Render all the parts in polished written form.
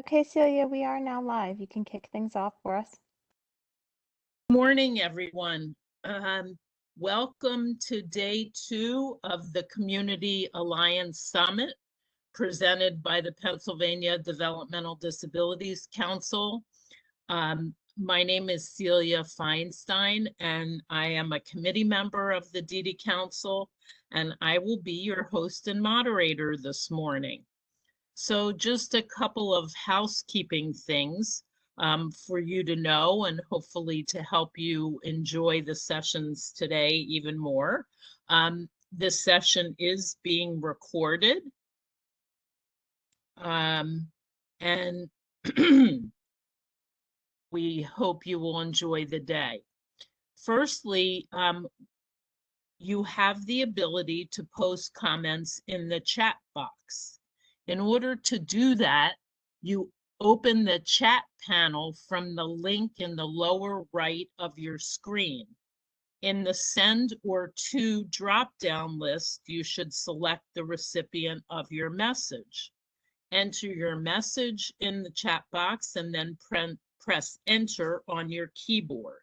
Okay, Celia, we are now live. You can kick things off for us. Morning, everyone. Welcome to day 2 of the Community Alliance Summit presented by the Pennsylvania Developmental Disabilities Council. My name is Celia Feinstein, and I am a committee member of the DD Council, and I will be your host and moderator this morning. So just a couple of housekeeping things for you to know and hopefully to help you enjoy the sessions today even more. This session is being recorded. And we hope you will enjoy the day. Firstly, you have the ability to post comments in the chat box. In order to do that, you open the chat panel from the link in the lower right of your screen. In the Send or To drop-down list, you should select the recipient of your message. Enter your message in the chat box and then press Enter on your keyboard.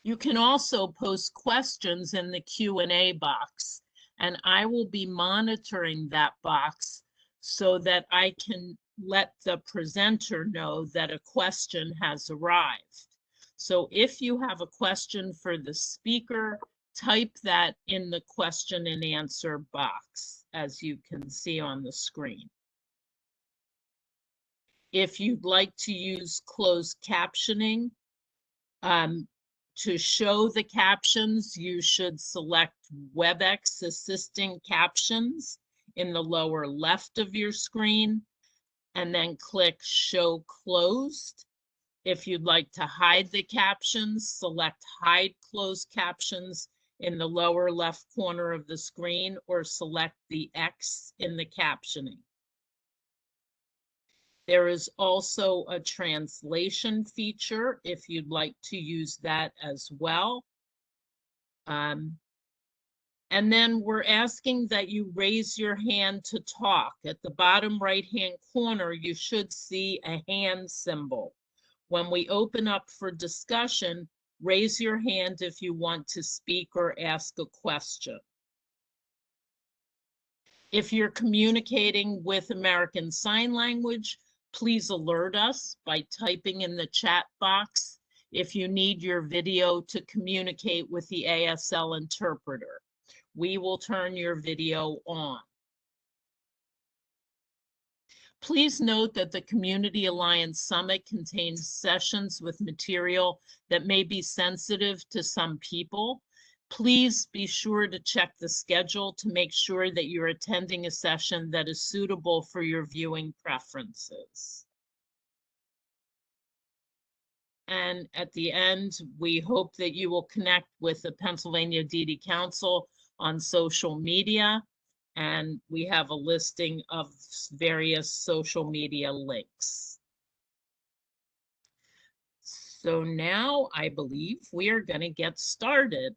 You can also post questions in the Q&A box, and I will be monitoring that box so that I can let the presenter know that a question has arrived. So if you have a question for the speaker, type that in the question and answer box, as you can see on the screen. If you'd like to use closed captioning, to show the captions, you should select WebEx Assisting Captions in the lower left of your screen, and then click Show Closed. If you'd like to hide the captions, select Hide Closed Captions in the lower left corner of the screen, or select the X in the captioning. There is also a translation feature if you'd like to use that as well. And then we're asking that you raise your hand to talk. At the bottom right-hand corner, you should see a hand symbol. When we open up for discussion, raise your hand if you want to speak or ask a question. If you're communicating with American Sign Language, please alert us by typing in the chat box if you need your video to communicate with the ASL interpreter. We will turn your video on. Please note that the Community Alliance Summit contains sessions with material that may be sensitive to some people. Please be sure to check the schedule to make sure that you're attending a session that is suitable for your viewing preferences. And at the end, we hope that you will connect with the Pennsylvania DD Council on social media, and we have a listing of various social media links. So now I believe we are going to get started.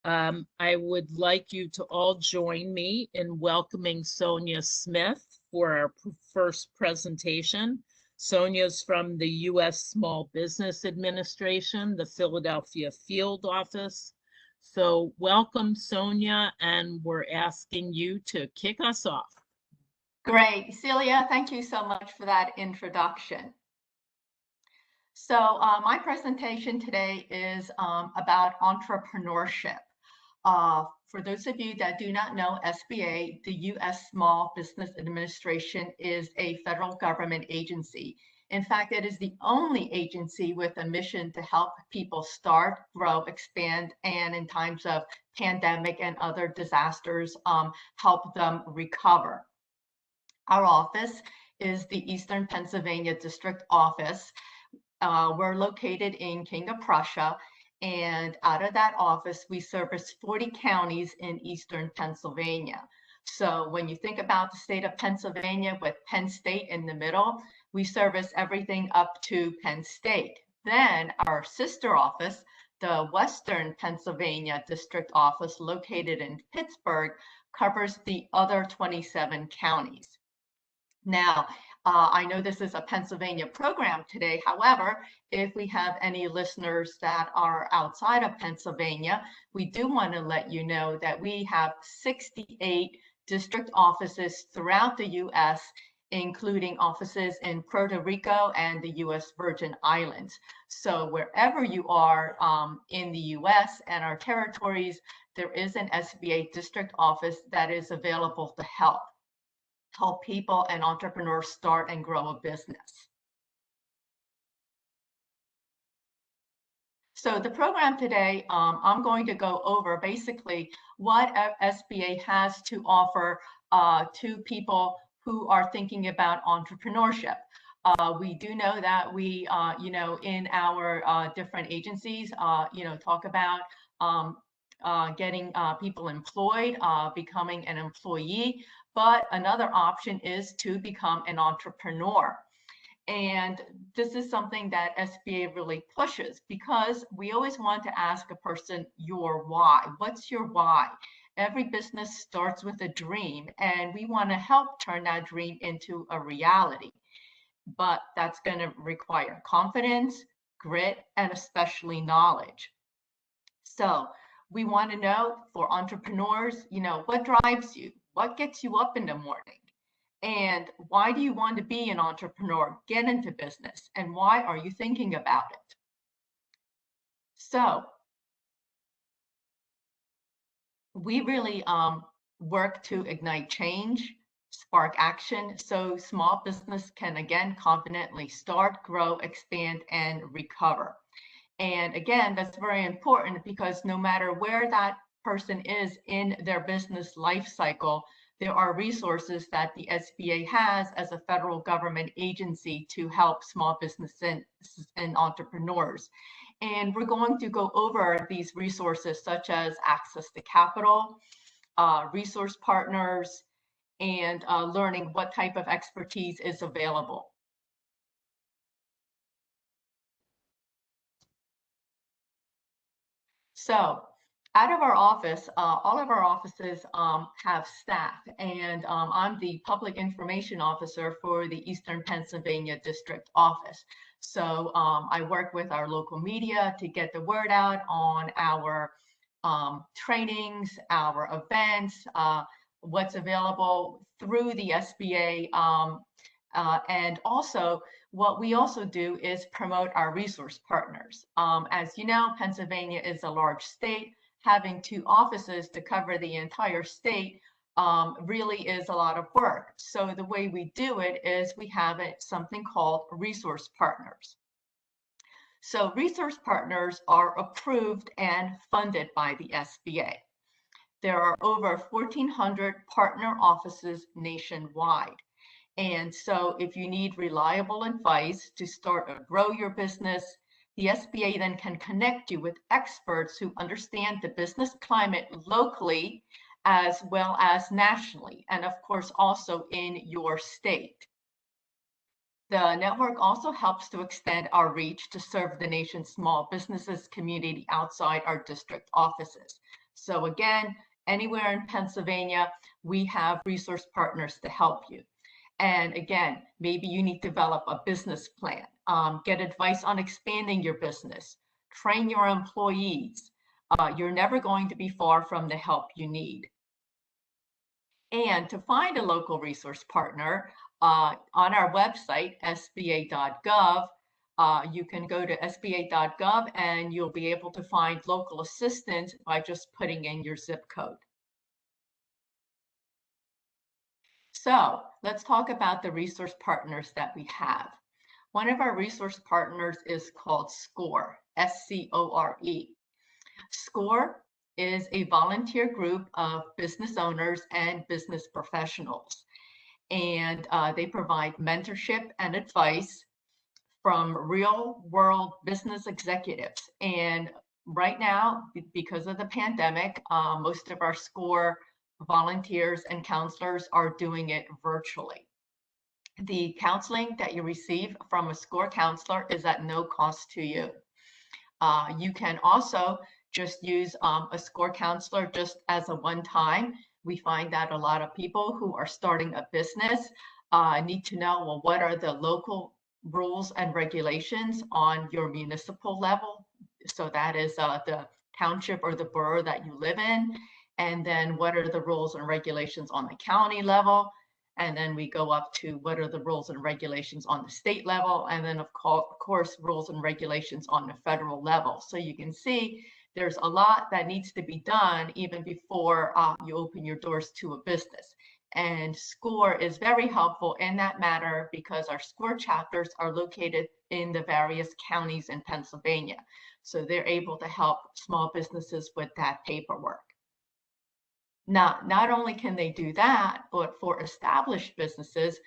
I would like you to all join me in welcoming Sonia Smith for our first presentation. Sonia's from the U.S. Small Business Administration, the Philadelphia Field Office. So welcome, Sonia, and we're asking you to kick us off. Great. Celia, thank you so much for that introduction. So my presentation today is about entrepreneurship. For those of you that do not know SBA, the U.S. Small Business Administration is a federal government agency. In fact, it is the only agency with a mission to help people start, grow, expand, and in times of pandemic and other disasters, help them recover. Our office is the Eastern Pennsylvania District Office. We're located in King of Prussia, and out of that office, we service 40 counties in Eastern Pennsylvania. So when you think about the state of Pennsylvania with Penn State in the middle, we service everything up to Penn State. Then our sister office, the Western Pennsylvania District Office located in Pittsburgh, covers the other 27 counties. Now, I know this is a Pennsylvania program today. However, if we have any listeners that are outside of Pennsylvania, we do want to let you know that we have 68 district offices throughout the U.S., including offices in Puerto Rico and the U.S. Virgin Islands. So wherever you are in the U.S. and our territories, there is an SBA district office that is available to help people and entrepreneurs start and grow a business. So the program today, I'm going to go over basically what SBA has to offer to people who are thinking about entrepreneurship. We do know that we, in our different agencies, talk about getting people employed, becoming an employee. But another option is to become an entrepreneur. And this is something that SBA really pushes, because we always want to ask a person your why. What's your why? Every business starts with a dream, and we want to help turn that dream into a reality. But that's going to require confidence, grit, and especially knowledge. So we want to know, for entrepreneurs, what drives you? What gets you up in the morning? And why do you want to be an entrepreneur, get into business? And why are you thinking about it? So we really work to ignite change, spark action, so small business can again confidently start, grow, expand, and recover. And again, that's very important, because no matter where that person is in their business life cycle, there are resources that the SBA has as a federal government agency to help small businesses and entrepreneurs. And we're going to go over these resources, such as access to capital, resource partners, and learning what type of expertise is available. So out of our office, all of our offices have staff, and I'm the public information officer for the Eastern Pennsylvania District Office. So I work with our local media to get the word out on our trainings, our events, what's available through the SBA, and also what we also do is promote our resource partners. As you know, Pennsylvania is a large state. Having 2 offices to cover the entire state really is a lot of work. So the way we do it is we have something called resource partners. So resource partners are approved and funded by the SBA. There are over 1,400 partner offices nationwide. And so if you need reliable advice to start or grow your business, the SBA then can connect you with experts who understand the business climate locally as well as nationally, and of course also in your state. The network also helps to extend our reach to serve the nation's small businesses community outside our district offices. So again, anywhere in Pennsylvania, we have resource partners to help you. And again, maybe you need to develop a business plan, get advice on expanding your business, train your employees. You're never going to be far from the help you need. And to find a local resource partner, on our website, sba.gov, you can go to sba.gov and you'll be able to find local assistance by just putting in your zip code. So let's talk about the resource partners that we have. One of our resource partners is called SCORE, S-C-O-R-E. SCORE is a volunteer group of business owners and business professionals. And they provide mentorship and advice from real world business executives. And right now, because of the pandemic, most of our SCORE volunteers and counselors are doing it virtually. The counseling that you receive from a SCORE counselor is at no cost to you. You can also just use a SCORE counselor just as a one-time. We find that a lot of people who are starting a business need to know, well, what are the local rules and regulations on your municipal level? So that is the township or the borough that you live in. And then what are the rules and regulations on the county level? And then we go up to what are the rules and regulations on the state level? And then of course, rules and regulations on the federal level. So you can see there's a lot that needs to be done even before you open your doors to a business. And SCORE is very helpful in that matter because our SCORE chapters are located in the various counties in Pennsylvania. So they're able to help small businesses with that paperwork. Now, not only can they do that, but for established businesses,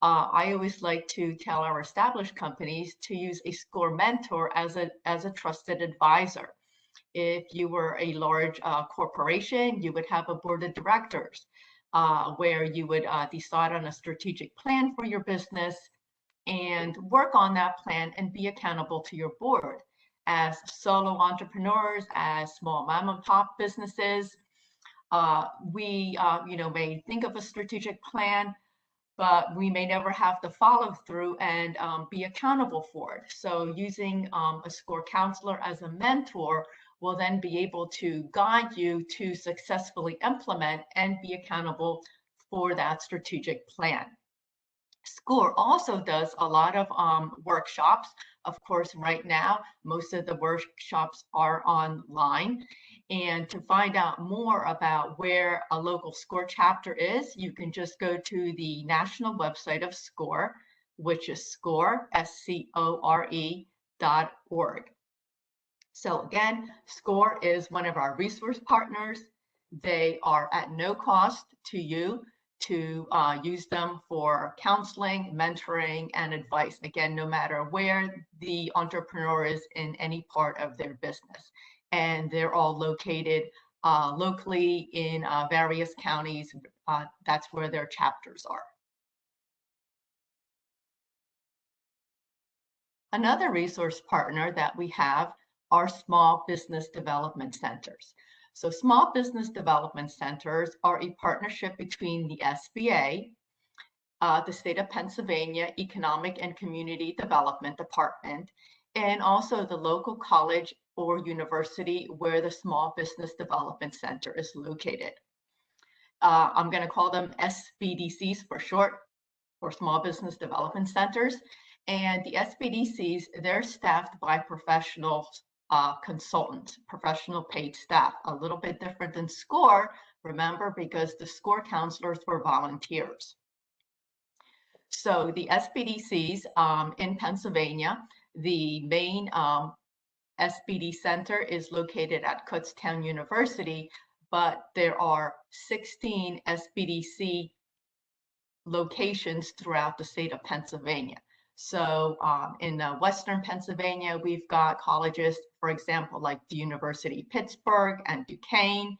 I always like to tell our established companies to use a SCORE mentor as a trusted advisor. If you were a large corporation, you would have a board of directors where you would decide on a strategic plan for your business and work on that plan and be accountable to your board. As solo entrepreneurs, as small mom and pop businesses, we may think of a strategic plan, but we may never have to follow through and be accountable for it. So using a SCORE counselor as a mentor will then be able to guide you to successfully implement and be accountable for that strategic plan. SCORE also does a lot of workshops. Of course, right now, most of the workshops are online. And to find out more about where a local SCORE chapter is, you can just go to the national website of SCORE, which is SCORE, SCORE.org. So again, SCORE is one of our resource partners. They are at no cost to you to use them for counseling, mentoring, and advice. Again, no matter where the entrepreneur is in any part of their business. And they're all located locally in various counties. That's where their chapters are. Another resource partner that we have are small business development centers. So small business development centers are a partnership between the SBA, the state of Pennsylvania Economic and Community Development Department, and also the local college or university where the Small Business Development Center is located. I'm going to call them SBDCs for short, for Small Business Development Centers. And the SBDCs, they're staffed by professional consultants, professional paid staff, a little bit different than SCORE, remember, because the SCORE counselors were volunteers. So the SBDCs in Pennsylvania, the main SBD center is located at Kutztown University, but there are 16 SBDC locations throughout the state of Pennsylvania. So in Western Pennsylvania, we've got colleges, for example, like the University of Pittsburgh and Duquesne.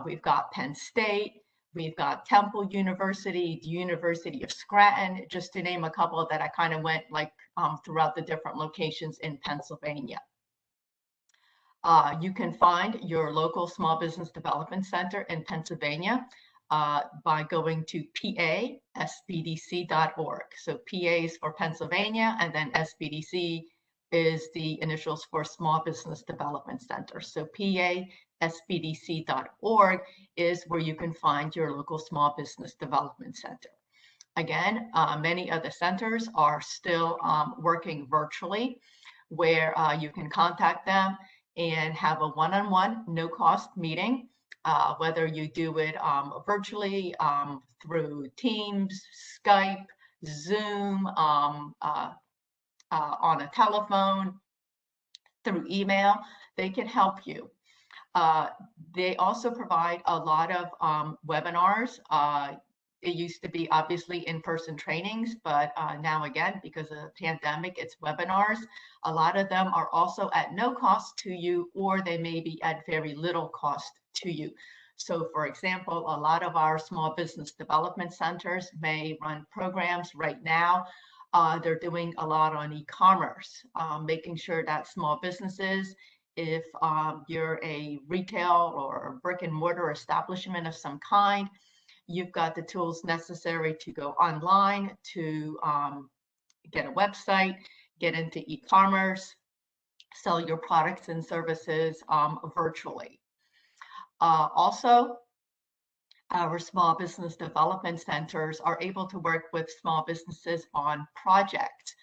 We've got Penn State. We've got Temple University, the University of Scranton, just to name a couple that I kind of went like throughout the different locations in Pennsylvania. You can find your local Small Business Development Center in Pennsylvania by going to PASBDC.org. So PA is for Pennsylvania, and then SBDC is the initials for Small Business Development Center. So PASBDC.org is where you can find your local Small Business Development Center. Again, many of the centers are still working virtually, where you can contact them and have a one-on-one, no-cost meeting. Whether you do it virtually through Teams, Skype, Zoom, on a telephone, through email, they can help you. They also provide a lot of webinars. It used to be obviously in-person trainings, but now again, because of the pandemic, it's webinars. A lot of them are also at no cost to you, or they may be at very little cost to you. So for example, a lot of our small business development centers may run programs right now. They're doing a lot on e-commerce, making sure that small businesses, if you're a retail or brick and mortar establishment of some kind, you've got the tools necessary to go online, to get a website, get into e-commerce, sell your products and services virtually. Also, our small business development centers are able to work with small businesses on projects.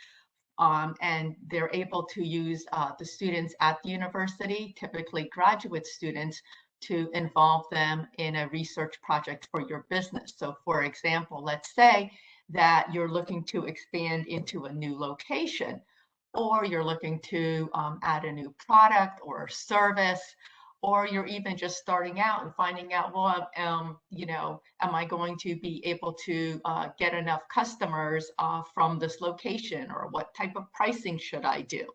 And they're able to use the students at the university, typically graduate students, to involve them in a research project for your business. So for example, let's say that you're looking to expand into a new location, or you're looking to add a new product or service, or you're even just starting out and finding out, well, you know, am I going to be able to get enough customers from this location, or what type of pricing should I do?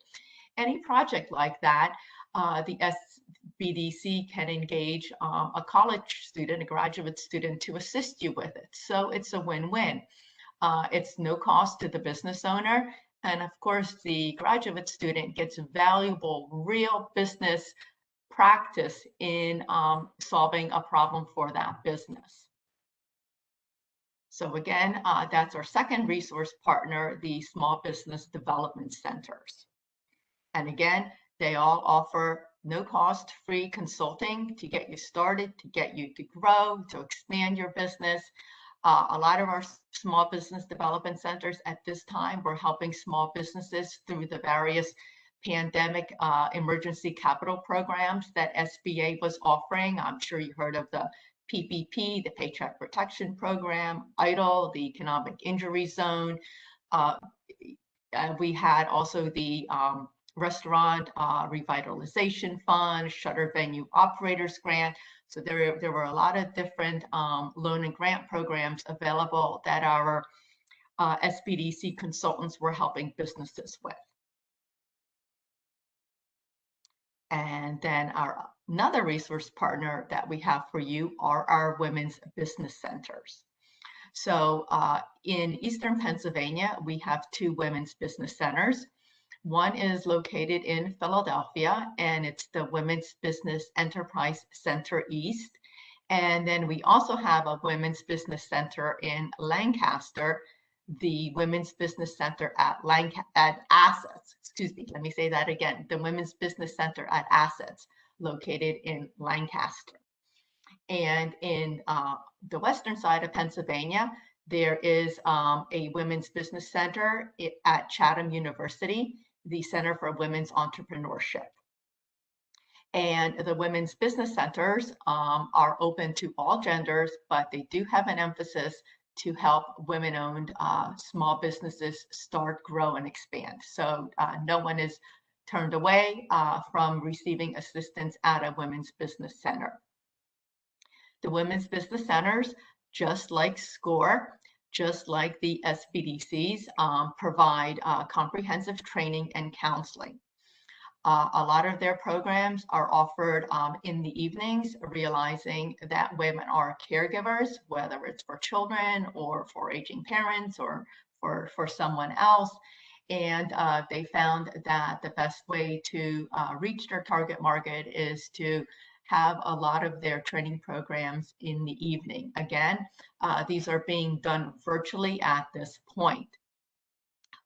Any project like that, the SBDC can engage a college student, a graduate student, to assist you with it. So it's a win-win. It's no cost to the business owner. And of course, the graduate student gets valuable, real business practice in solving a problem for that business. So again, that's our second resource partner, the Small Business Development Centers. And again, they all offer no cost, free consulting to get you started, to get you to grow, to expand your business. A lot of our small business development centers at this time were helping small businesses through the various pandemic emergency capital programs that SBA was offering. I'm sure you heard of the PPP, the Paycheck Protection Program, EIDL, the Economic Injury Zone. We had also the Restaurant Revitalization Fund, Shutter Venue Operators Grant. So there were a lot of different loan and grant programs available that our SBDC consultants were helping businesses with. And then another resource partner that we have for you are our women's business centers. So in Eastern Pennsylvania, we have 2 women's business centers. One is located in Philadelphia, and it's the Women's Business Enterprise Center East. And then we also have a women's business center in Lancaster, the Women's Business Center at Assets. Excuse me, let me say that again. The Women's Business Center at Assets, located in Lancaster. And in the western side of Pennsylvania, there is a women's business center at Chatham University, the Center for Women's Entrepreneurship. And the women's business centers are open to all genders, but they do have an emphasis to help women-owned small businesses start, grow, and expand. So no one is turned away from receiving assistance at a women's business center. The women's business centers, just like SCORE, just like the SBDCs, provide comprehensive training and counseling. A lot of their programs are offered in the evenings, realizing that women are caregivers, whether it's for children or for aging parents or for someone else. And they found that the best way to reach their target market is to have a lot of their training programs in the evening. Again, these are being done virtually at this point.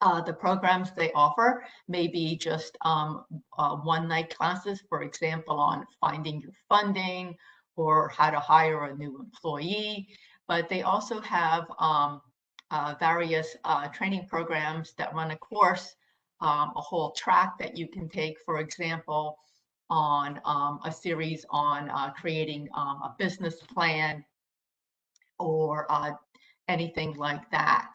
The programs they offer may be just one-night classes, for example, on finding your funding or how to hire a new employee, but they also have various training programs that run a course, a whole track that you can take, for example, on a series on creating a business plan or anything like that.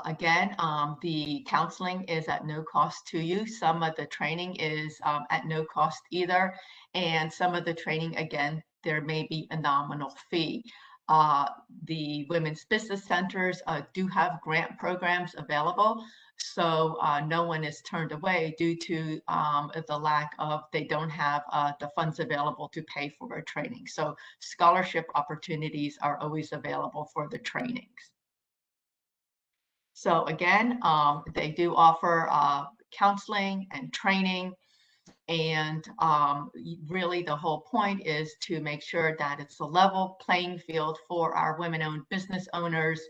Again, the counseling is at no cost to you. Some of the training is at no cost either. And some of the training, again, there may be a nominal fee. The women's business centers do have grant programs available. So no one is turned away due to the lack of, they don't have the funds available to pay for a training. So scholarship opportunities are always available for the trainings. So again, they do offer counseling and training. And really the whole point is to make sure that it's a level playing field for our women-owned business owners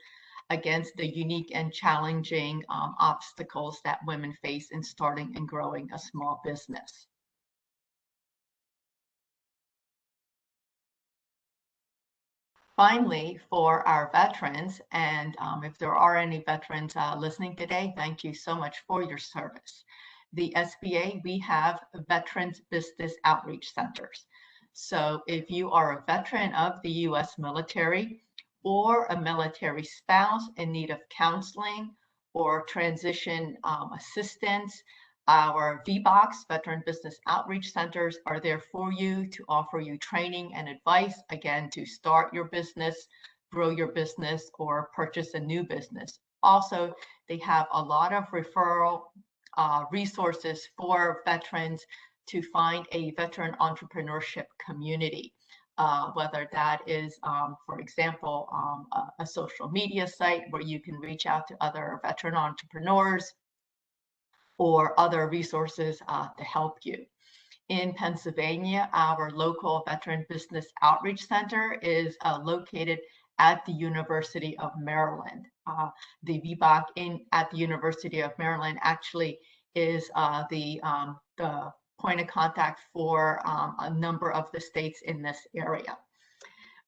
against the unique and challenging obstacles that women face in starting and growing a small business. Finally, for our veterans, and if there are any veterans listening today, thank you so much for your service. The SBA, we have Veterans Business Outreach Centers. So if you are a veteran of the U.S. military or a military spouse in need of counseling or transition assistance, our VBOX, Veteran Business Outreach Centers, are there for you to offer you training and advice, again, to start your business, grow your business, or purchase a new business. Also, they have a lot of referral resources for veterans to find a veteran entrepreneurship community, whether that is, for example, a social media site where you can reach out to other veteran entrepreneurs, or other resources to help you. In Pennsylvania, our local Veteran Business Outreach Center is located at the University of Maryland. The VBOC at the University of Maryland actually is the point of contact for a number of the states in this area.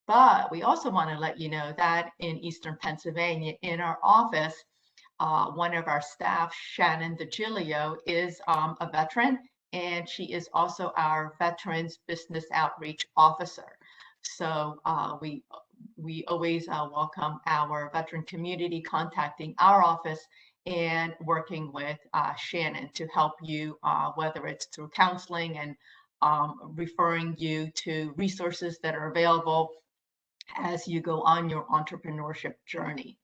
But we also want to let you know that in Eastern Pennsylvania, in our office, one of our staff, Shannon DeGilio, is a veteran, and she is also our Veterans Business Outreach Officer. So we always welcome our veteran community contacting our office and working with Shannon to help you, whether it's through counseling and referring you to resources that are available as you go on your entrepreneurship journey.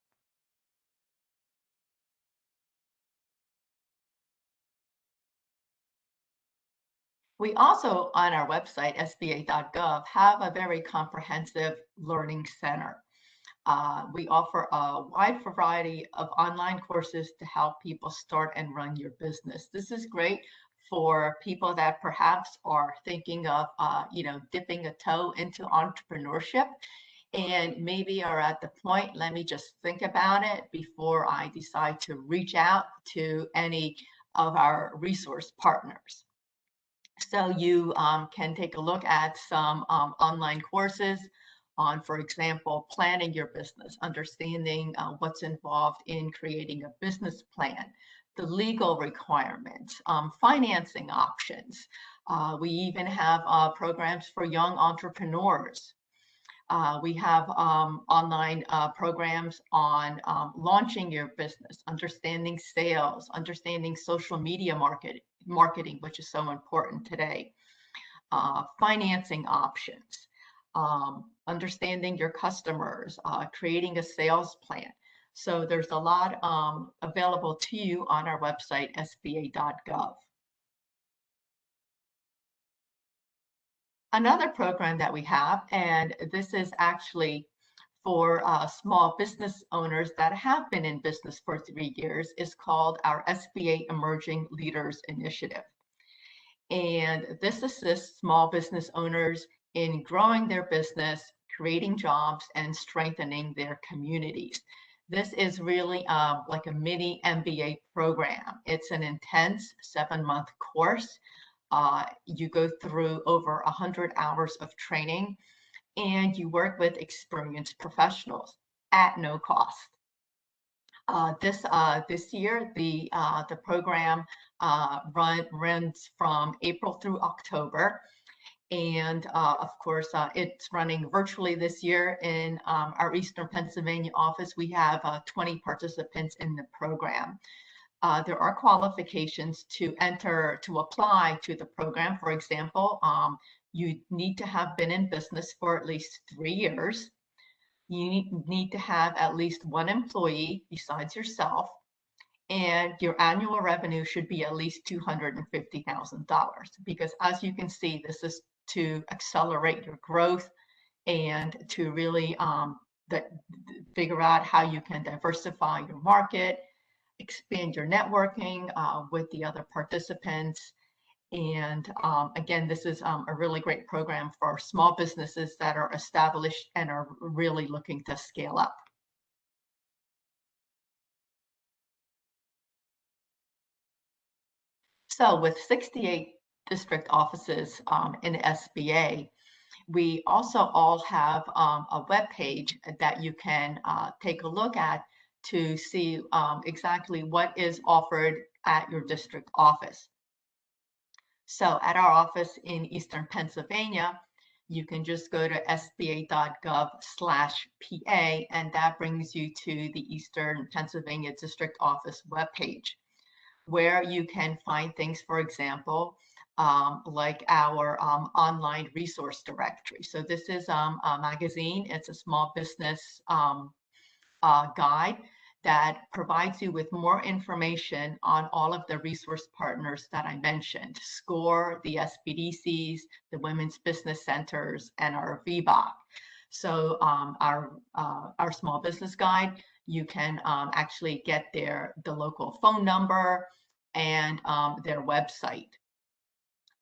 We also, on our website, sba.gov, have a very comprehensive learning center. We offer a wide variety of online courses to help people start and run your business. This is great for people that perhaps are thinking of, dipping a toe into entrepreneurship and maybe are at the point, let me just think about it before I decide to reach out to any of our resource partners. So you can take a look at some online courses on, for example, planning your business, understanding what's involved in creating a business plan, the legal requirements, financing options. We even have programs for young entrepreneurs. We have online programs on launching your business, understanding sales, understanding social media marketing, which is so important today, financing options, understanding your customers, creating a sales plan. So there's a lot available to you on our website, sba.gov. Another program that we have, and this is actually for small business owners that have been in business for 3 years, is called our SBA Emerging Leaders Initiative. And this assists small business owners in growing their business, creating jobs, and strengthening their communities. This is really like a mini MBA program. It's an intense 7-month course. You go through over 100 hours of training, and you work with experienced professionals at no cost. This year, the program runs from April through October, and of course, it's running virtually this year. In our Eastern Pennsylvania office, we have 20 participants in the program. There are qualifications to apply to the program. For example, you need to have been in business for at least 3 years. You need to have at least 1 employee besides yourself, and your annual revenue should be at least $250,000, because as you can see, this is to accelerate your growth and to really figure out how you can diversify your market, expand your networking with the other participants, And again, this is a really great program for small businesses that are established and are really looking to scale up. So with 68 district offices in SBA, we also all have a web page that you can take a look at to see exactly what is offered at your district office. So at our office in Eastern Pennsylvania, you can just go to sba.gov/PA, and that brings you to the Eastern Pennsylvania District Office webpage, where you can find things, for example, like our online resource directory. So this is a magazine. It's a small business guide that provides you with more information on all of the resource partners that I mentioned: SCORE, the SBDCs, the Women's Business Centers, and our VBOC. So our small business guide, you can actually get the local phone number and their website.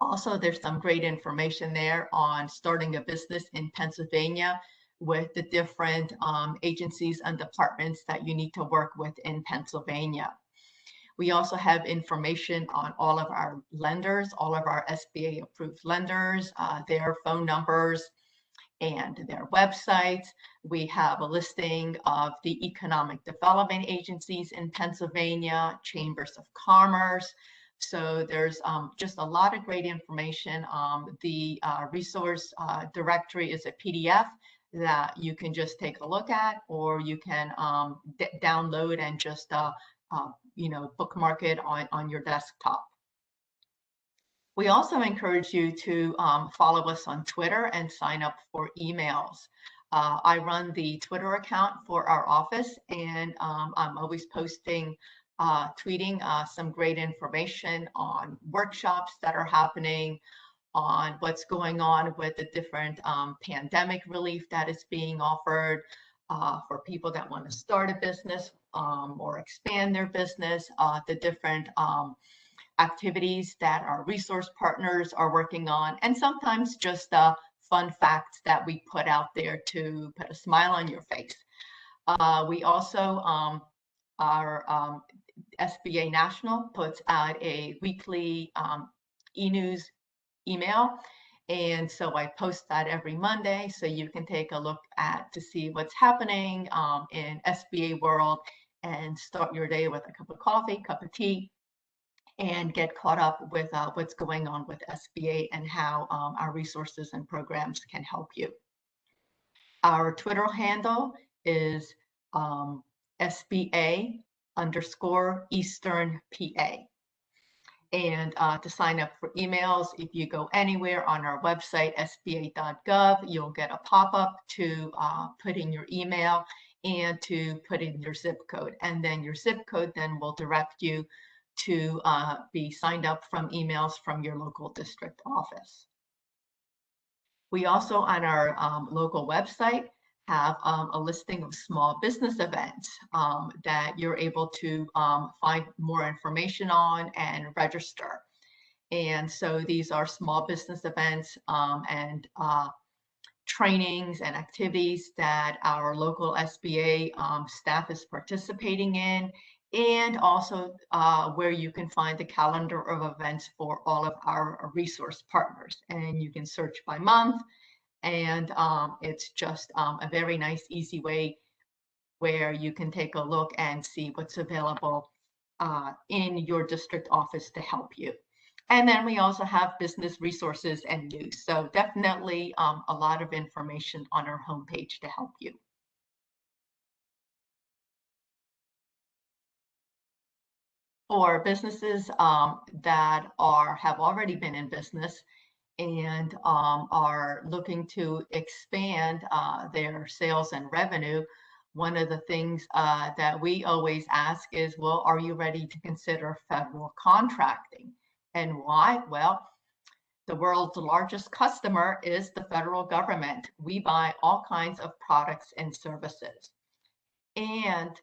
Also, there's some great information there on starting a business in Pennsylvania with the different agencies and departments that you need to work with in Pennsylvania. We also have information on all of our lenders, all of our SBA approved lenders, their phone numbers and their websites. We have a listing of the economic development agencies in Pennsylvania, chambers of commerce. So there's just a lot of great information. The resource directory is a PDF that you can just take a look at, or you can download and just bookmark it on your desktop. We also encourage you to follow us on Twitter and sign up for emails. I run the Twitter account for our office, and I'm always posting, tweeting some great information on workshops that are happening, on what's going on with the different pandemic relief that is being offered for people that want to start a business or expand their business, the different activities that our resource partners are working on, and sometimes just fun facts that we put out there to put a smile on your face. We also, our SBA National puts out a weekly e-news email, and so I post that every Monday, so you can take a look to see what's happening in SBA world and start your day with a cup of coffee, cup of tea, and get caught up with what's going on with SBA and how our resources and programs can help you. Our Twitter handle is SBA_Eastern PA. And to sign up for emails, if you go anywhere on our website, sba.gov, you'll get a pop-up to put in your email and to put in your zip code. And then your zip code then will direct you to be signed up from emails from your local district office. We also, on our local website, have a listing of small business events that you're able to find more information on and register. And so these are small business events and trainings and activities that our local SBA staff is participating in, and also where you can find the calendar of events for all of our resource partners. And you can search by month, and it's just a very nice, easy way where you can take a look and see what's available in your district office to help you. And then we also have business resources and news. So definitely a lot of information on our homepage to help you. For businesses that have already been in business and are looking to expand their sales and revenue, one of the things that we always ask is, well, are you ready to consider federal contracting? And why? Well, the world's largest customer is the federal government. We buy all kinds of products and services. And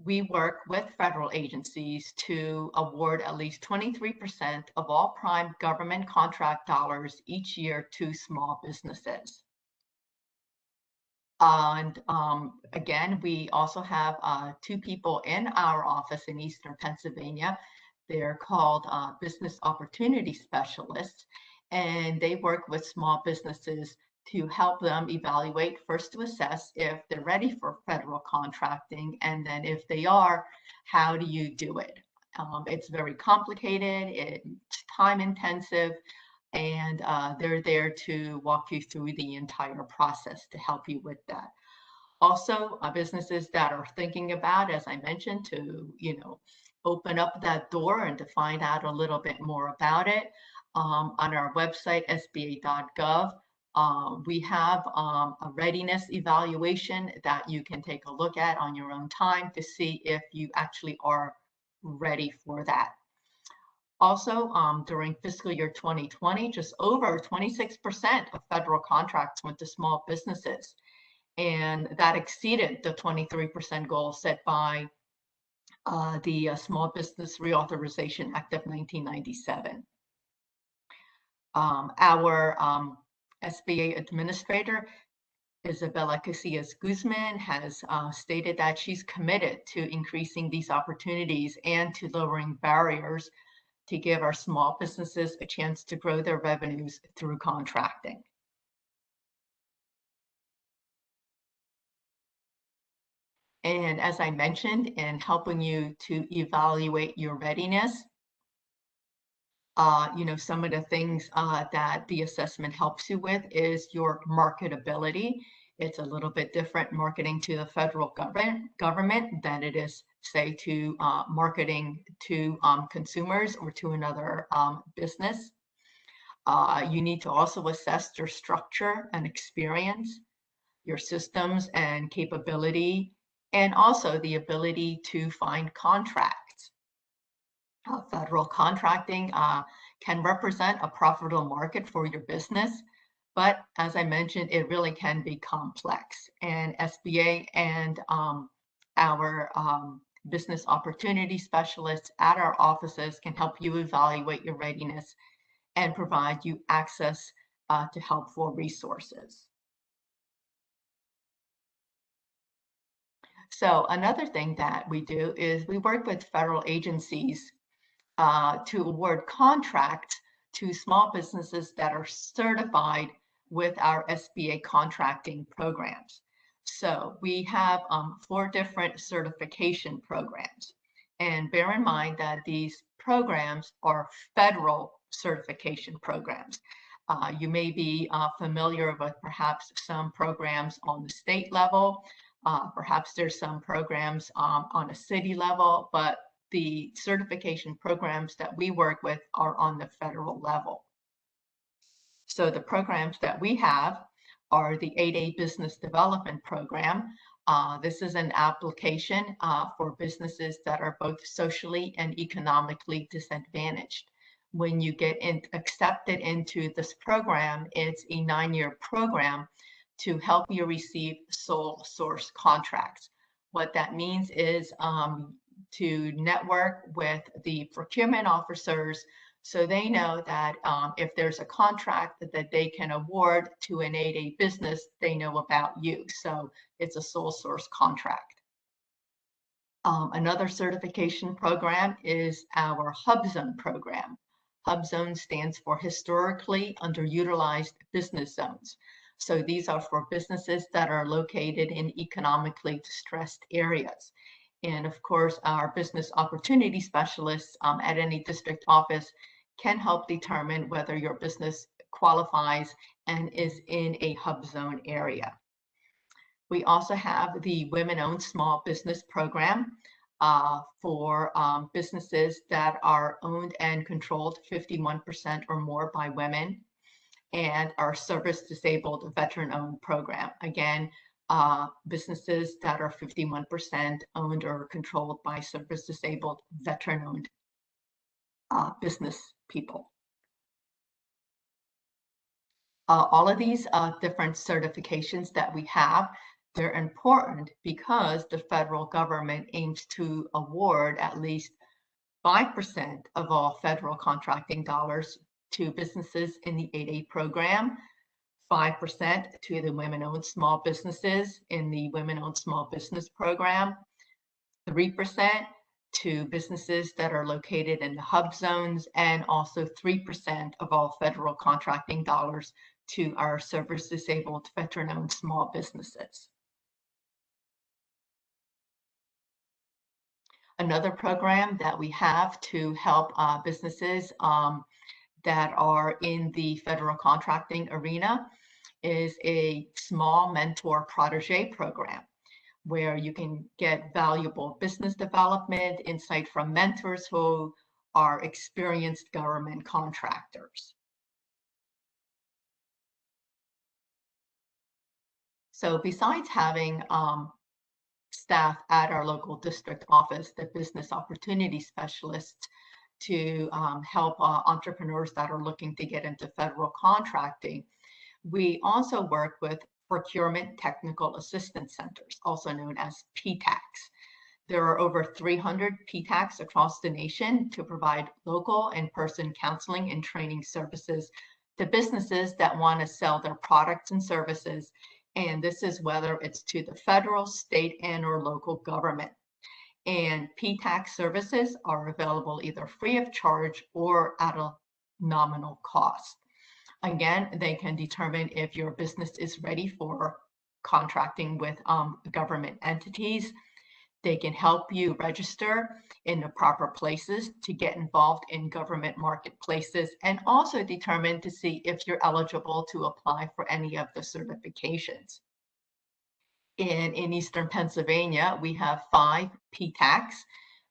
we work with federal agencies to award at least 23% of all prime government contract dollars each year to small businesses. And again, we also have 2 people in our office in Eastern Pennsylvania. They're called Business Opportunity Specialists, and they work with small businesses to help them evaluate, first to assess if they're ready for federal contracting, and then if they are, how do you do it? It's very complicated, it's time intensive, and they're there to walk you through the entire process to help you with that. Also, businesses that are thinking about, as I mentioned, to open up that door and to find out a little bit more about it, on our website, sba.gov, we have a readiness evaluation that you can take a look at on your own time to see if you actually are ready for that. Also, during fiscal year 2020, just over 26% of federal contracts went to small businesses, and that exceeded the 23% goal set by the Small Business Reauthorization Act of 1997. Our SBA administrator, Isabella Casillas Guzman, has stated that she's committed to increasing these opportunities and to lowering barriers to give our small businesses a chance to grow their revenues through contracting. And as I mentioned, in helping you to evaluate your readiness, some of the things that the assessment helps you with is your marketability. It's a little bit different marketing to the federal government than it is, say, to marketing to consumers or to another business. You need to also assess your structure and experience, your systems and capability, and also the ability to find contracts. Federal contracting can represent a profitable market for your business, but as I mentioned, it really can be complex. And SBA and our business opportunity specialists at our offices can help you evaluate your readiness and provide you access to helpful resources. So another thing that we do is we work with federal agencies to award contracts to small businesses that are certified with our SBA contracting programs. So we have 4 different certification programs. And bear in mind that these programs are federal certification programs. You may be familiar with perhaps some programs on the state level. Perhaps there's some programs on a city level, but the certification programs that we work with are on the federal level. So the programs that we have are the 8A Business Development Program. This is an application for businesses that are both socially and economically disadvantaged. When you get accepted into this program, it's a 9-year program to help you receive sole source contracts. What that means is to network with the procurement officers so they know that if there's a contract that they can award to an 8A business, they know about you. So it's a sole source contract. Another certification program is our Hub Zone program. Hub Zone stands for Historically Underutilized Business Zones. So these are for businesses that are located in economically distressed areas. And of course, our business opportunity specialists at any district office can help determine whether your business qualifies and is in a hub zone area. We also have the Women-Owned Small Business Program for businesses that are owned and controlled 51% or more by women, and our Service Disabled Veteran-Owned Program. Again, businesses that are 51% owned or controlled by service disabled veteran-owned business people. All of these different certifications that we have They're important because the federal government aims to award at least 5% of all federal contracting dollars to businesses in the 8A program, 5% to the women-owned small businesses in the women-owned small business program, 3% to businesses that are located in the hub zones, and also 3% of all federal contracting dollars to our service-disabled veteran-owned small businesses. Another program that we have to help businesses that are in the federal contracting arena is a small mentor protege program, where you can get valuable business development insight from mentors who are experienced government contractors. So besides having staff at our local district office, the business opportunity specialists, to help entrepreneurs that are looking to get into federal contracting, we also work with Procurement Technical Assistance Centers, also known as PTACs. There are over 300 PTACs across the nation to provide local in-person counseling and training services to businesses that want to sell their products and services. And this is whether it's to the federal, state, and or local government. And PTAC services are available either free of charge or at a nominal cost. Again, they can determine if your business is ready for contracting with government entities. They can help you register in the proper places to get involved in government marketplaces, and also determine to see if you're eligible to apply for any of the certifications. In Eastern Pennsylvania, we have 5 PTACs.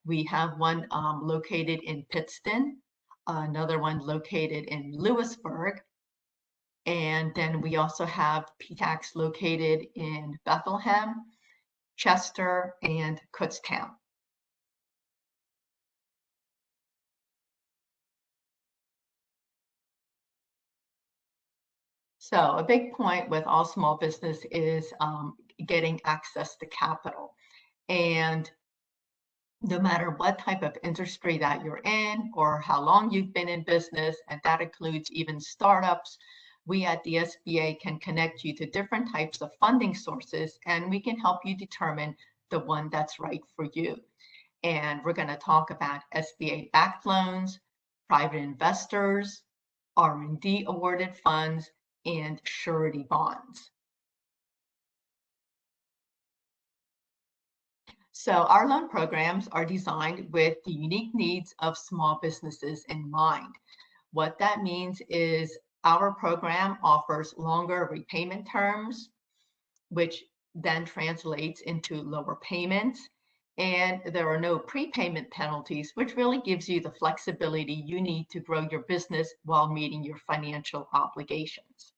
We have one located in Pittston, another one located in Lewisburg, and then we also have PTACs located in Bethlehem, Chester, and Kutztown. So a big point with all small business is getting access to capital. And no matter what type of industry that you're in or how long you've been in business, and that includes even startups, we at the SBA can connect you to different types of funding sources, and we can help you determine the one that's right for you. And we're going to talk about SBA backed loans, private investors, R&D awarded funds, and surety bonds. So our loan programs are designed with the unique needs of small businesses in mind. What that means is our program offers longer repayment terms, which then translates into lower payments. And there are no prepayment penalties, which really gives you the flexibility you need to grow your business while meeting your financial obligations.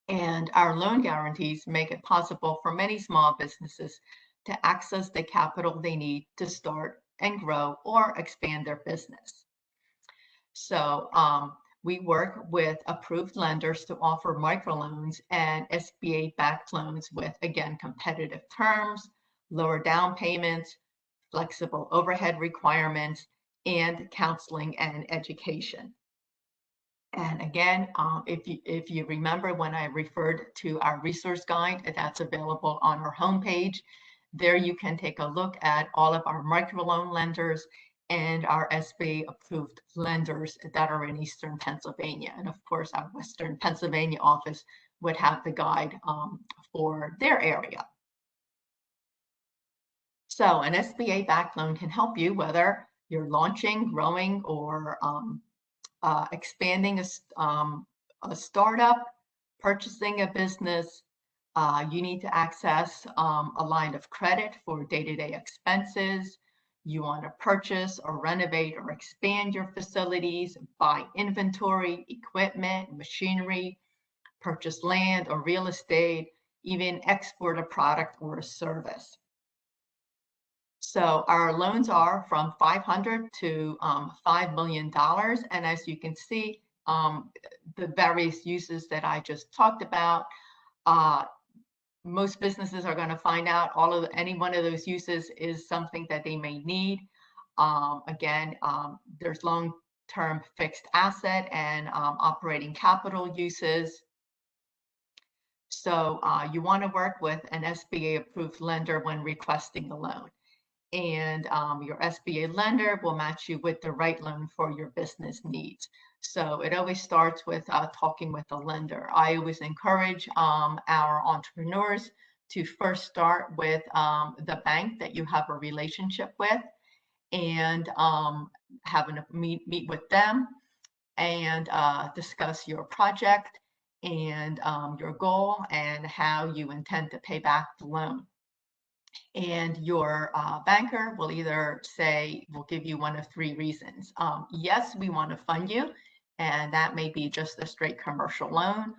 And our loan guarantees make it possible for many small businesses to access the capital they need to start and grow or expand their business. So we work with approved lenders to offer microloans and SBA-backed loans with, again, competitive terms, lower down payments, flexible overhead requirements, and counseling and education. And again, if you remember when I referred to our resource guide, that's available on our homepage. There you can take a look at all of our microloan lenders and our SBA approved lenders that are in Eastern Pennsylvania. And of course, our Western Pennsylvania office would have the guide for their area. So an SBA backed loan can help you whether you're launching, growing, or expanding a startup, purchasing a business. You need to access a line of credit for day-to-day expenses. You want to purchase or renovate or expand your facilities, buy inventory, equipment, machinery, purchase land or real estate, even export a product or a service. So our loans are from $500 to $5 million. And as you can see, the various uses that I just talked about, most businesses are going to find out any one of those uses is something that they may need. Again, there's long-term fixed asset and operating capital uses. So you want to work with an SBA approved lender when requesting a loan. And your SBA lender will match you with the right loan for your business needs. So it always starts with talking with a lender. I always encourage our entrepreneurs to first start with the bank that you have a relationship with, and having a meet with them and discuss your project and your goal and how you intend to pay back the loan. And your banker will either say, we'll give you one of three reasons. Yes, we want to fund you, and that may be just a straight commercial loan,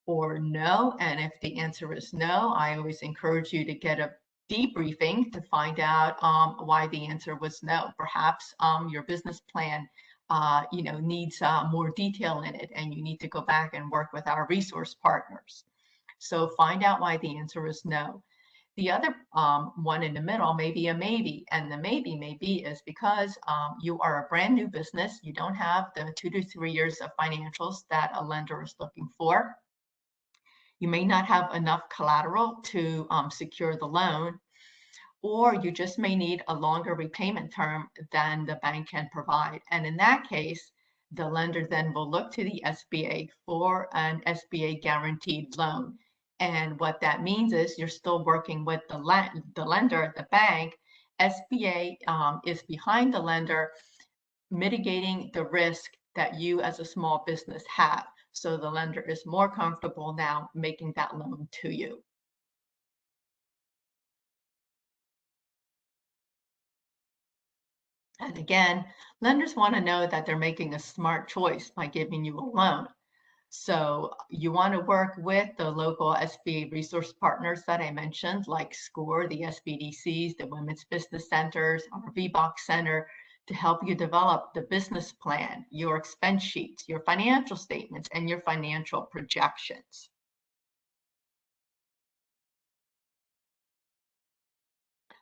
or no. And if the answer is no, I always encourage you to get a debriefing to find out why the answer was no. Perhaps your business plan needs more detail in it, and you need to go back and work with our resource partners. So find out why the answer is no. The other one in the middle may be a maybe, and the maybe is because you are a brand new business. You don't have the 2 to 3 years of financials that a lender is looking for. You may not have enough collateral to secure the loan, or you just may need a longer repayment term than the bank can provide. And in that case, the lender then will look to the SBA for an SBA Guaranteed Loan. And what that means is you're still working with the lender, the bank. SBA is behind the lender, mitigating the risk that you as a small business have. So the lender is more comfortable now making that loan to you. And again, lenders want to know that they're making a smart choice by giving you a loan. So you want to work with the local SBA resource partners that I mentioned, like SCORE, the SBDCs, the Women's Business Centers, our VBOX Center, to help you develop the business plan, your expense sheets, your financial statements, and your financial projections.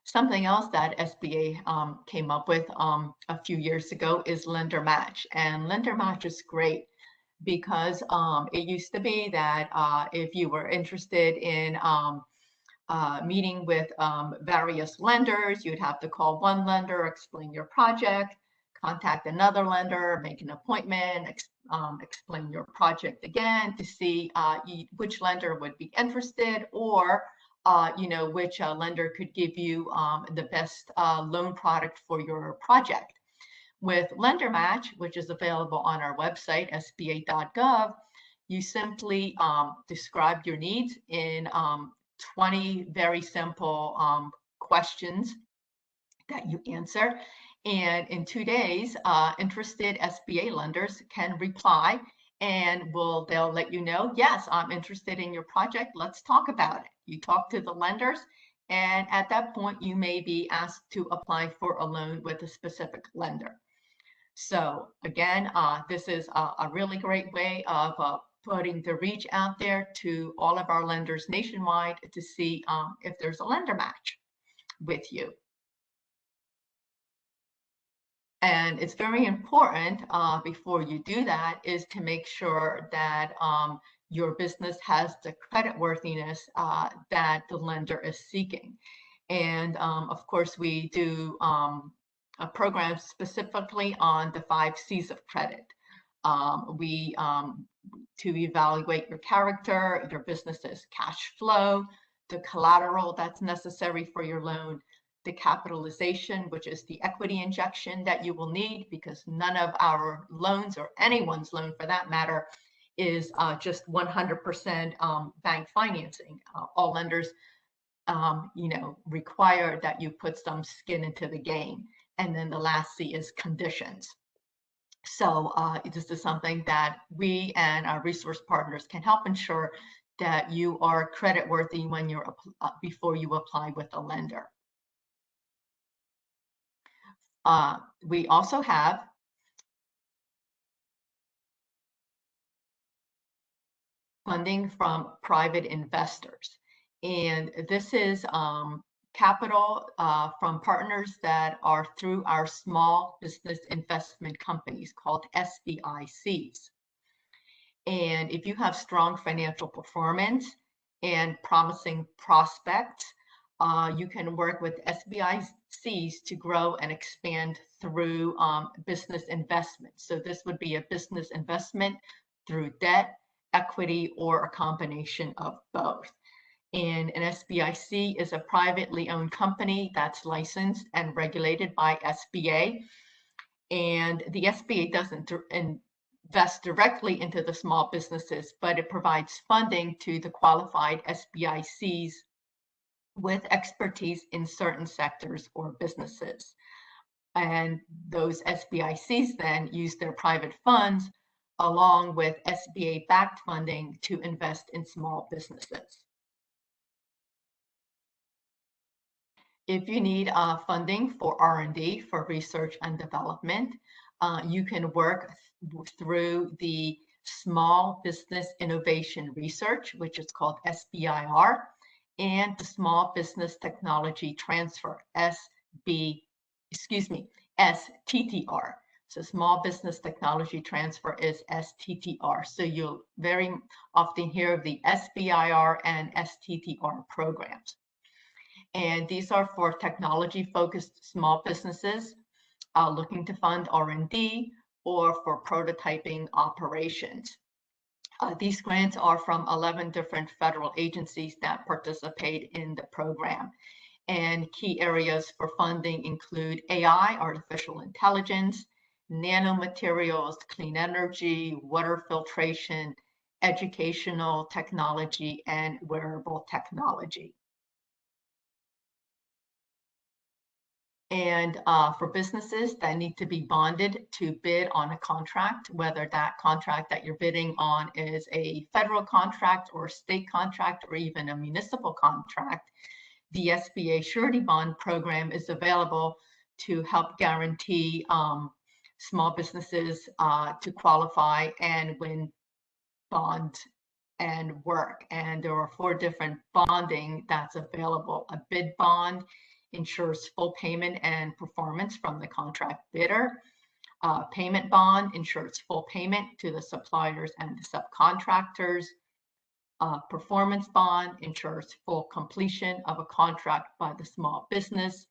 Something else that SBA came up with a few years ago is Lender Match. And Lender Match is great because it used to be that if you were interested in meeting with various lenders, you'd have to call one lender, explain your project, contact another lender, make an appointment, explain your project again to see which lender would be interested, or which lender could give you the best loan product for your project. With Lender Match, which is available on our website, sba.gov, you simply describe your needs in 20 very simple questions that you answer. And in 2 days, interested SBA lenders can reply, and they'll let you know, yes, I'm interested in your project. Let's talk about it. You talk to the lenders, and at that point, you may be asked to apply for a loan with a specific lender. So again, this is a really great way of putting the reach out there to all of our lenders nationwide to see if there's a lender match with you. And it's very important before you do that is to make sure that your business has the creditworthiness that the lender is seeking. And of course, we do a program specifically on the 5 C's of credit. To evaluate your character, your business's cash flow, the collateral that's necessary for your loan, the capitalization, which is the equity injection that you will need, because none of our loans, or anyone's loan for that matter, is just 100% bank financing. All lenders require that you put some skin into the game. And then the last C is conditions. So this is something that we and our resource partners can help ensure that you are creditworthy when you're before you apply with a lender. We also have funding from private investors. And this is capital from partners that are through our small business investment companies called SBICs. And if you have strong financial performance and promising prospects, you can work with SBICs to grow and expand through business investment. So this would be a business investment through debt, equity, or a combination of both. And an SBIC is a privately owned company that's licensed and regulated by SBA. And the SBA doesn't invest directly into the small businesses, but it provides funding to the qualified SBICs with expertise in certain sectors or businesses. And those SBICs then use their private funds along with SBA-backed funding to invest in small businesses. If you need funding for R&D, for research and development, you can work through the Small Business Innovation Research, which is called SBIR, and the Small Business Technology Transfer, STTR. So Small Business Technology Transfer is STTR. So you'll very often hear of the SBIR and STTR programs. And these are for technology-focused small businesses looking to fund R&D or for prototyping operations. These grants are from 11 different federal agencies that participate in the program. And key areas for funding include AI, artificial intelligence, nanomaterials, clean energy, water filtration, educational technology, and wearable technology. And for businesses that need to be bonded to bid on a contract, whether that contract that you're bidding on is a federal contract or a state contract or even a municipal contract, the SBA Surety Bond Program is available to help guarantee small businesses to qualify and win bond and work. And there are 4 different bonding that's available. A bid bond ensures full payment and performance from the contract bidder. Payment bond ensures full payment to the suppliers and the subcontractors. Performance bond ensures full completion of a contract by the small business.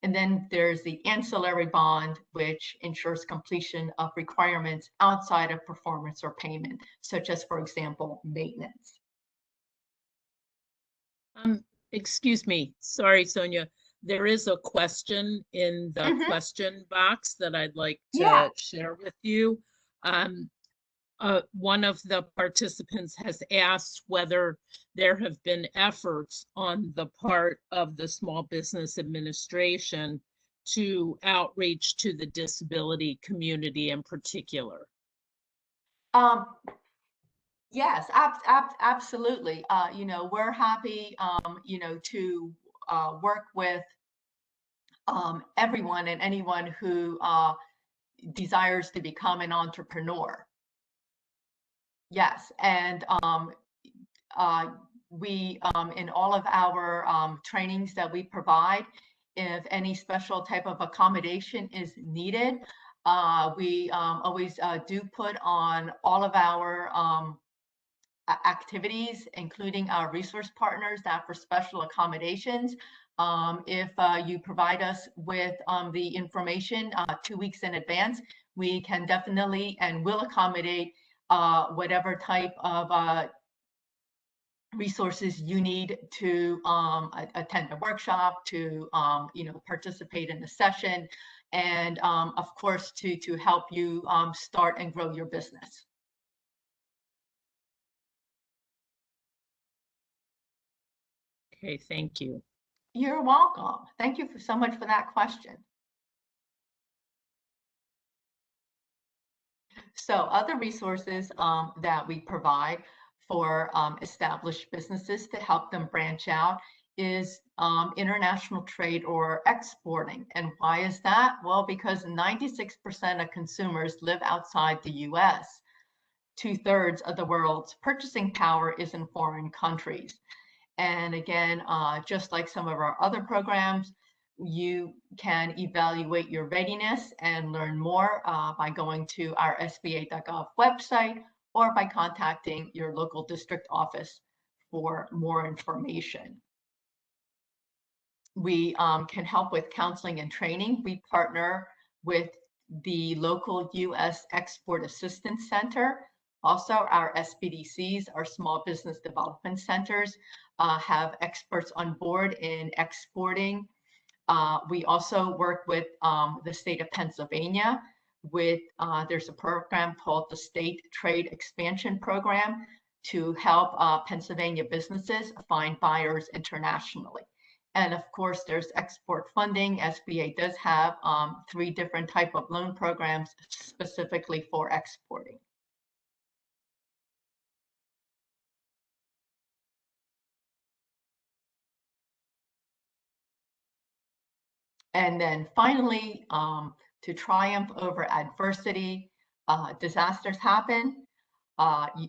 And then there's the ancillary bond, which ensures completion of requirements outside of performance or payment, such as, for example, maintenance. Excuse me. Sorry, Sonia. There is a question in the question box that I'd like to share with you. One of the participants has asked whether there have been efforts on the part of the Small Business Administration to outreach to the disability community in particular. Yes, absolutely. You know, we're happy, you know, to work with everyone and anyone who desires to become an entrepreneur. Yes, and we, in all of our trainings that we provide, if any special type of accommodation is needed, we always do put on all of our activities, including our resource partners, that for special accommodations. If you provide us with the information 2 weeks in advance, we can definitely and will accommodate whatever type of resources you need to attend a workshop, to you know, participate in a session, and of course to help you start and grow your business. Okay, thank you. You're welcome. Thank you so much for that question. So other resources that we provide for established businesses to help them branch out is international trade or exporting. And why is that? Well, because 96% of consumers live outside the US. 2/3 of the world's purchasing power is in foreign countries. And again, just like some of our other programs, you can evaluate your readiness and learn more by going to our SBA.gov website or by contacting your local district office for more information. We can help with counseling and training. We partner with the local U.S. Export Assistance Center. Also, our SBDCs, our Small Business Development Centers, have experts on board in exporting. We also work with the state of Pennsylvania with, there's a program called the State Trade Expansion Program to help Pennsylvania businesses find buyers internationally. And of course, there's export funding. SBA does have 3 different type of loan programs specifically for exporting. And then finally, to triumph over adversity, disasters happen.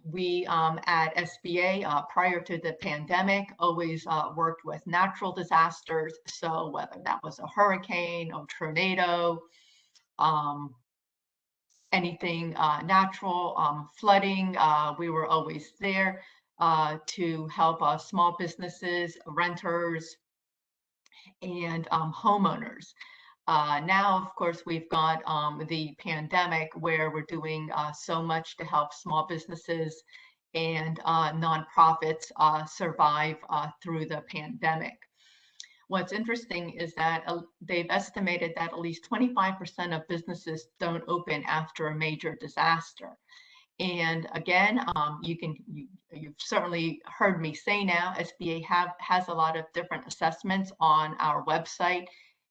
We at SBA, prior to the pandemic, always worked with natural disasters. So whether that was a hurricane, a tornado, anything natural, flooding, we were always there to help small businesses, renters, and homeowners. Now, of course, we've got the pandemic where we're doing so much to help small businesses and nonprofits survive through the pandemic. What's interesting is that they've estimated that at least 25% of businesses don't open after a major disaster. And again, you've certainly heard me say now, SBA has a lot of different assessments on our website.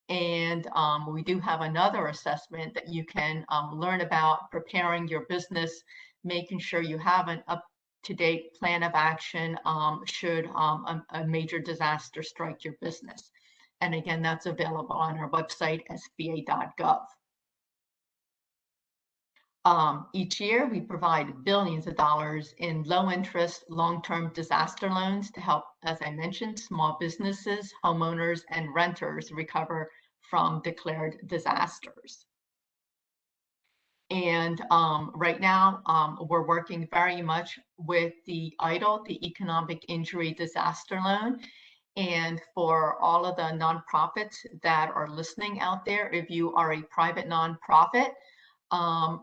And we do have another assessment that you can learn about preparing your business, making sure you have an up-to-date plan of action should a major disaster strike your business. And again, that's available on our website, sba.gov. Each year, we provide billions of dollars in low-interest, long-term disaster loans to help, as I mentioned, small businesses, homeowners, and renters recover from declared disasters. And right now, we're working very much with the EIDL, the Economic Injury Disaster Loan. And for all of the nonprofits that are listening out there, if you are a private nonprofit,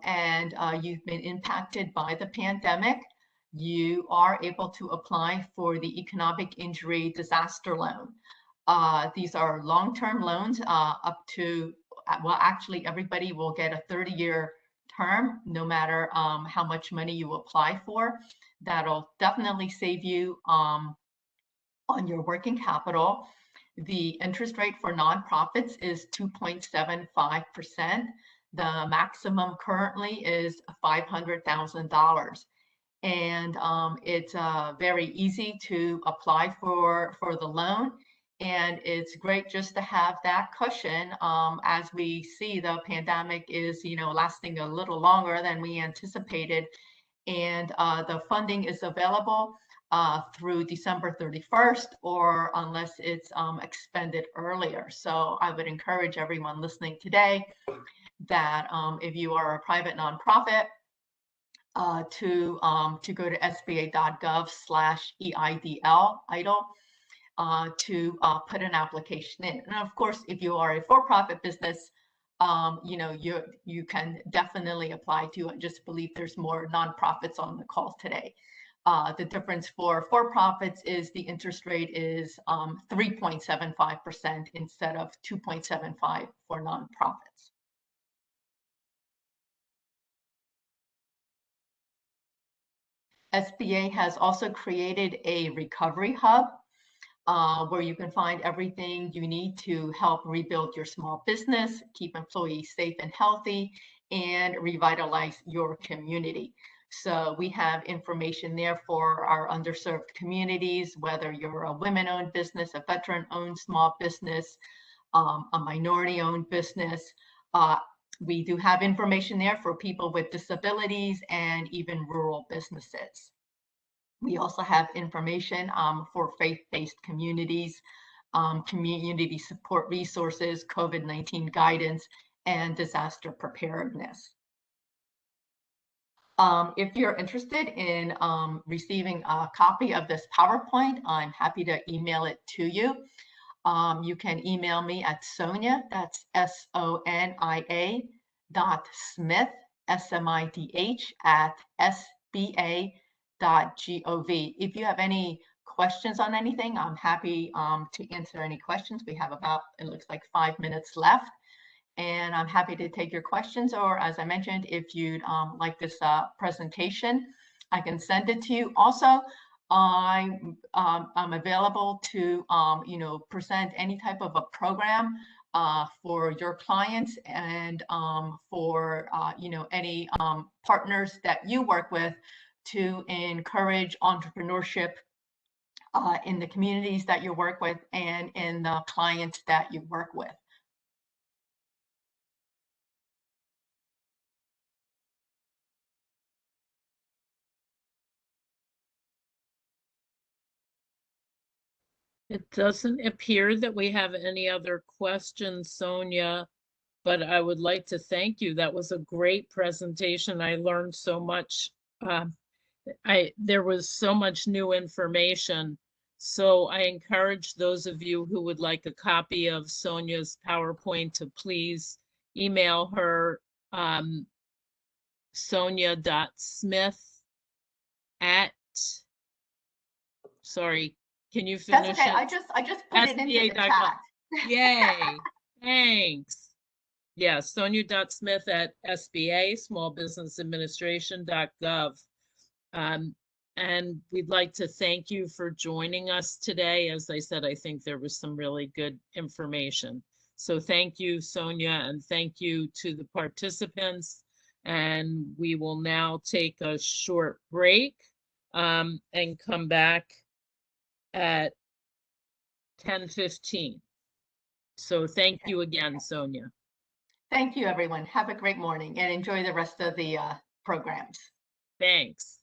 and you've been impacted by the pandemic, you are able to apply for the Economic Injury Disaster Loan. These are long-term loans up to, well, actually everybody will get a 30-year term, no matter how much money you apply for. That'll definitely save you on your working capital. The interest rate for nonprofits is 2.75%. The maximum currently is $500,000. And it's very easy to apply for the loan. And it's great just to have that cushion as we see the pandemic is, lasting a little longer than we anticipated. And the funding is available through December 31st, or unless it's expended earlier. So I would encourage everyone listening today that if you are a private nonprofit, to go to sba.gov/EIDL, to put an application in. And of course, if you are a for-profit business, you can definitely apply to. I just believe there's more nonprofits on the call today. The difference for for-profits is the interest rate is 3.75% instead of 2.75 for nonprofits. SBA has also created a recovery hub where you can find everything you need to help rebuild your small business, keep employees safe and healthy, and revitalize your community. So we have information there for our underserved communities, whether you're a women-owned business, a veteran-owned small business, a minority-owned business. We do have information there for people with disabilities and even rural businesses. We also have information for faith-based communities, community support resources, COVID-19 guidance, and disaster preparedness. If you're interested in receiving a copy of this PowerPoint, I'm happy to email it to you. You can email me at Sonia, that's SONIA .Smith, SMIDH @SBA.gov. If you have any questions on anything, I'm happy to answer any questions. We have about, it looks like 5 minutes left. And I'm happy to take your questions, or as I mentioned, if you'd like this presentation, I can send it to you. Also, I'm available to present any type of a program for your clients and for any partners that you work with to encourage entrepreneurship in the communities that you work with and in the clients that you work with. It doesn't appear that we have any other questions, Sonia, but I would like to thank you. That was a great presentation. I learned so much. There was so much new information. So I encourage those of you who would like a copy of Sonia's PowerPoint to please email her sonia.smith at, sorry, can you finish? That's okay. it? I just put it into the chat. Yay. Thanks. Yeah, sonia.smith at SBA smallbusinessadministration.gov. And we'd like to thank you for joining us today. As I said, I think there was some really good information. So thank you, Sonia, and thank you to the participants. And we will now take a short break and come back at 10:15. So thank you again, Sonia. Thank you, everyone. Have a great morning and enjoy the rest of the programs. Thanks.